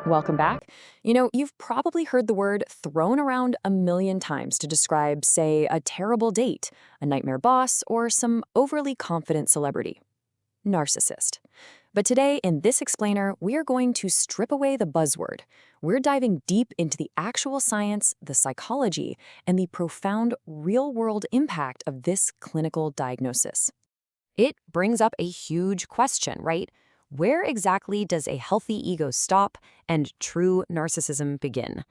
Welcome back. You've probably heard the word thrown around a million times to describe, say, a terrible date, a nightmare boss, or some overly confident celebrity. Narcissist. But today, in this explainer, we are going to strip away the buzzword. We're diving deep into the actual science, the psychology, and the profound real-world impact of this clinical diagnosis. It brings up a huge question, right? Where exactly does a healthy ego stop and true narcissism begin?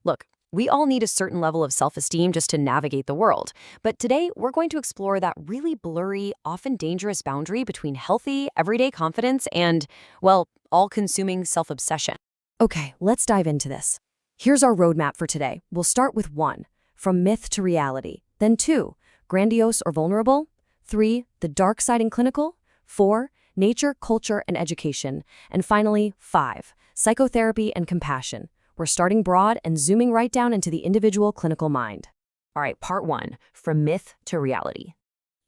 Look, we all need a certain level of self-esteem just to navigate the world. But today, we're going to explore that really blurry, often dangerous boundary between healthy, everyday confidence and, well, all-consuming self-obsession. Okay, let's dive into this. Here's our roadmap for today. We'll start with 1, from myth to reality. Then 2, grandiose or vulnerable. 3, the dark side in clinical. 4, nature, culture, and education. And finally, 5, psychotherapy and compassion. We're starting broad and zooming right down into the individual clinical mind. All right, part 1, from myth to reality.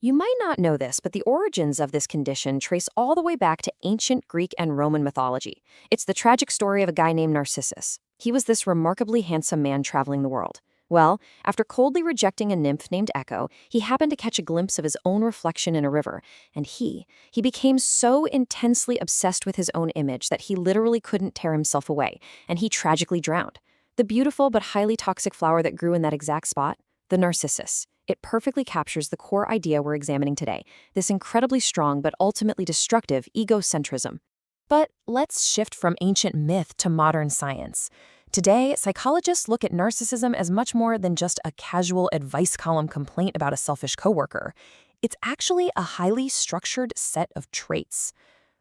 You might not know this, but the origins of this condition trace all the way back to ancient Greek and Roman mythology. It's the tragic story of a guy named Narcissus. He was this remarkably handsome man traveling the world. Well, after coldly rejecting a nymph named Echo, he happened to catch a glimpse of his own reflection in a river, and he became so intensely obsessed with his own image that he literally couldn't tear himself away, and he tragically drowned. The beautiful but highly toxic flower that grew in that exact spot, the narcissus. It perfectly captures the core idea we're examining today, this incredibly strong but ultimately destructive egocentrism. But let's shift from ancient myth to modern science. Today, psychologists look at narcissism as much more than just a casual advice column complaint about a selfish coworker. It's actually a highly structured set of traits.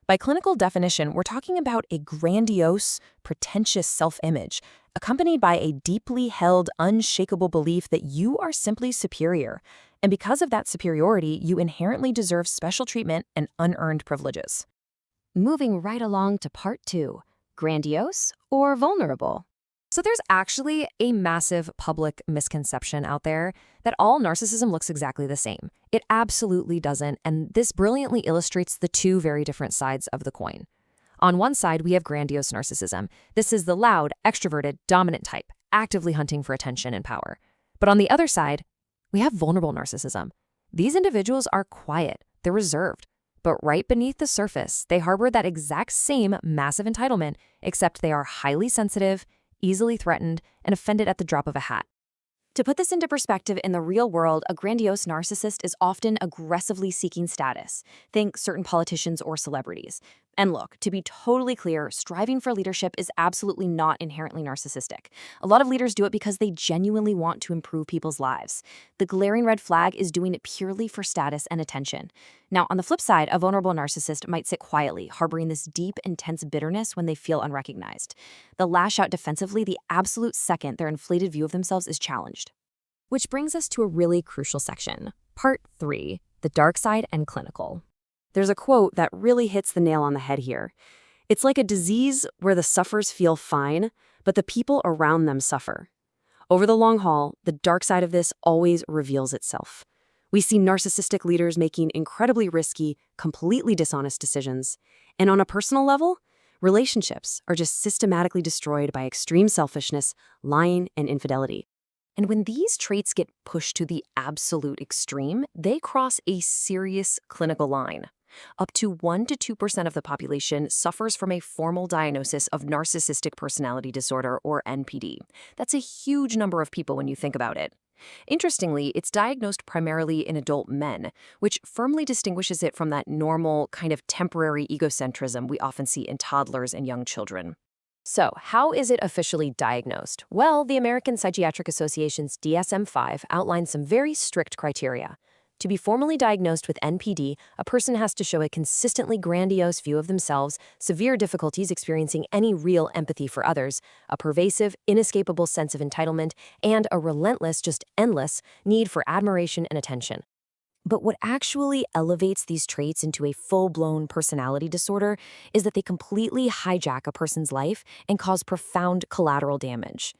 By clinical definition, we're talking about a grandiose, pretentious self-image, accompanied by a deeply held, unshakable belief that you are simply superior. And because of that superiority, you inherently deserve special treatment and unearned privileges. Moving right along to part 2, grandiose or vulnerable. So there's actually a massive public misconception out there that all narcissism looks exactly the same. It absolutely doesn't, and this brilliantly illustrates the two very different sides of the coin. On one side, we have grandiose narcissism. This is the loud, extroverted, dominant type, actively hunting for attention and power. But on the other side, we have vulnerable narcissism. These individuals are quiet, they're reserved. But right beneath the surface, they harbor that exact same massive entitlement, except they are highly sensitive, easily threatened, and offended at the drop of a hat. To put this into perspective, in the real world, a grandiose narcissist is often aggressively seeking status. Think certain politicians or celebrities. And look, to be totally clear, striving for leadership is absolutely not inherently narcissistic. A lot of leaders do it because they genuinely want to improve people's lives. The glaring red flag is doing it purely for status and attention. Now, on the flip side, a vulnerable narcissist might sit quietly, harboring this deep, intense bitterness when they feel unrecognized. They'll lash out defensively the absolute second their inflated view of themselves is challenged. Which brings us to a really crucial section, part 3, the dark side and clinical. There's a quote that really hits the nail on the head here. It's like a disease where the sufferers feel fine, but the people around them suffer. Over the long haul, the dark side of this always reveals itself. We see narcissistic leaders making incredibly risky, completely dishonest decisions. And on a personal level, relationships are just systematically destroyed by extreme selfishness, lying, and infidelity. And when these traits get pushed to the absolute extreme, they cross a serious clinical line. Up to 1 to 2% of the population suffers from a formal diagnosis of narcissistic personality disorder, or NPD. That's a huge number of people when you think about it. Interestingly, it's diagnosed primarily in adult men, which firmly distinguishes it from that normal, kind of temporary egocentrism we often see in toddlers and young children. So, how is it officially diagnosed? Well, the American Psychiatric Association's DSM-5 outlines some very strict criteria. To be formally diagnosed with NPD, a person has to show a consistently grandiose view of themselves, severe difficulties experiencing any real empathy for others, a pervasive, inescapable sense of entitlement, and a relentless, just endless, need for admiration and attention. But what actually elevates these traits into a full-blown personality disorder is that they completely hijack a person's life and cause profound collateral damage.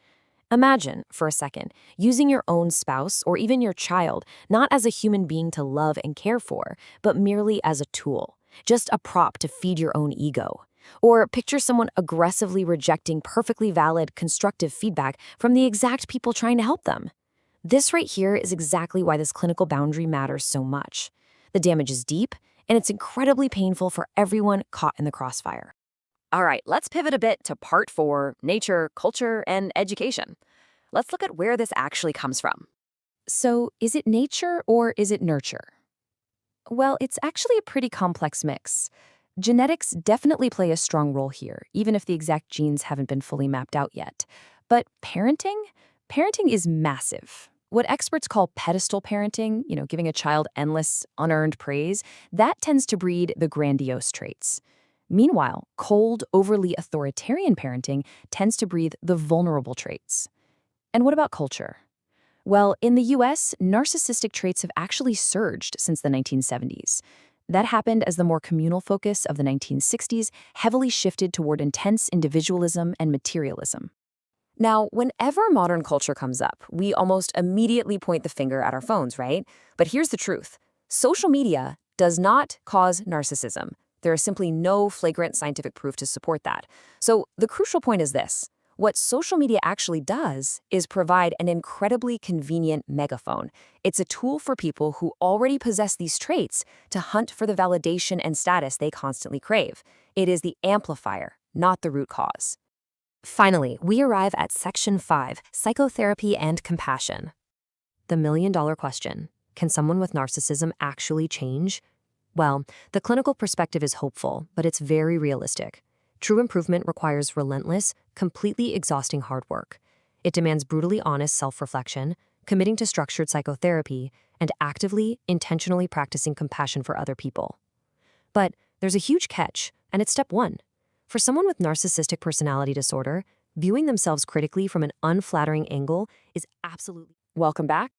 Imagine, for a second, using your own spouse or even your child not as a human being to love and care for, but merely as a tool, just a prop to feed your own ego. Or picture someone aggressively rejecting perfectly valid, constructive feedback from the exact people trying to help them. This right here is exactly why this clinical boundary matters so much. The damage is deep, and it's incredibly painful for everyone caught in the crossfire. All right, let's pivot a bit to part 4, nature, culture, and education. Let's look at where this actually comes from. So, is it nature or is it nurture? Well, it's actually a pretty complex mix. Genetics definitely play a strong role here, even if the exact genes haven't been fully mapped out yet. But parenting? Parenting is massive. What experts call pedestal parenting, giving a child endless, unearned praise, that tends to breed the grandiose traits. Meanwhile, cold, overly authoritarian parenting tends to breed the vulnerable traits. And what about culture? Well, in the US, narcissistic traits have actually surged since the 1970s. That happened as the more communal focus of the 1960s heavily shifted toward intense individualism and materialism. Now, whenever modern culture comes up, we almost immediately point the finger at our phones, right? But here's the truth. Social media does not cause narcissism. There is simply no flagrant scientific proof to support that. So the crucial point is this. What social media actually does is provide an incredibly convenient megaphone. It's a tool for people who already possess these traits to hunt for the validation and status they constantly crave. It is the amplifier, not the root cause. Finally, we arrive at Section 5, Psychotherapy and Compassion. The million-dollar question: can someone with narcissism actually change? Well, the clinical perspective is hopeful, but it's very realistic. True improvement requires relentless, completely exhausting hard work. It demands brutally honest self-reflection, committing to structured psychotherapy, and actively, intentionally practicing compassion for other people. But there's a huge catch, and it's step 1. For someone with narcissistic personality disorder, viewing themselves critically from an unflattering angle is absolutely... Welcome back.